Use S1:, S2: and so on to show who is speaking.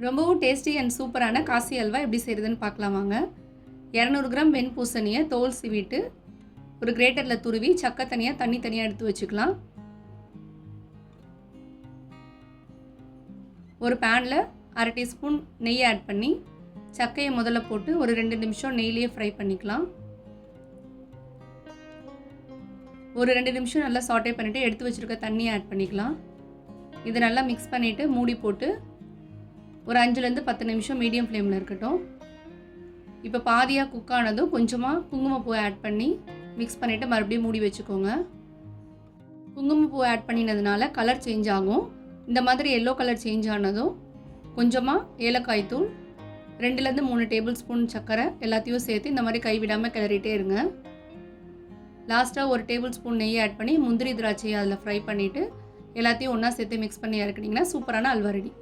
S1: ரொம்பவும் tasty and சூப்பரான காசி அல்வா எப்படி செய்கிறதுன்னு பார்க்கலாம் வாங்க. 200 கிராம் வெண்பூசணியை தோல் சீவிட்டு ஒரு கிரேட்டரில் துருவி சக்கை தனியாக தண்ணி தனியாக எடுத்து வச்சுக்கலாம். ஒரு பேனில் 1/2 டீஸ்பூன் நெய் ஆட் பண்ணி சக்கையை முதல்ல போட்டு ஒரு 2 நிமிஷம் நெய்லேயே ஃப்ரை பண்ணிக்கலாம். ஒரு 2 நிமிஷம் நல்லா சாட்டே பண்ணிவிட்டு எடுத்து வச்சுருக்க தண்ணியை ஆட் பண்ணிக்கலாம். இதை நல்லா மிக்ஸ் பண்ணிவிட்டு மூடி போட்டு ஒரு 5லேருந்து 10 நிமிஷம் மீடியம் ஃப்ளேமில் இருக்கட்டும். இப்போ பாதியாக குக் ஆனதும் கொஞ்சமாக குங்குமப்பூ ஆட் பண்ணி மிக்ஸ் பண்ணிவிட்டு மறுபடியும் மூடி வச்சுக்கோங்க. குங்குமப்பூ ஆட் பண்ணினதுனால கலர் சேஞ்ச் ஆகும். இந்த மாதிரி எல்லோ கலர் சேஞ்ச் ஆனதும் கொஞ்சமாக ஏலக்காய் தூள், 2லேருந்து 3 டேபிள் ஸ்பூன் சர்க்கரை எல்லாத்தையும் சேர்த்து இந்த மாதிரி கைவிடாமல் கிளறிட்டே இருங்க. லாஸ்ட்டாக ஒரு டேபிள் ஸ்பூன் நெய் ஆட் பண்ணி முந்திரி திராட்சையை அதில் ஃப்ரை பண்ணிவிட்டு எல்லாத்தையும் ஒன்றா சேர்த்து மிக்ஸ் பண்ணி இறக்குனீங்கன்னா சூப்பரான அல்வா ரெடி.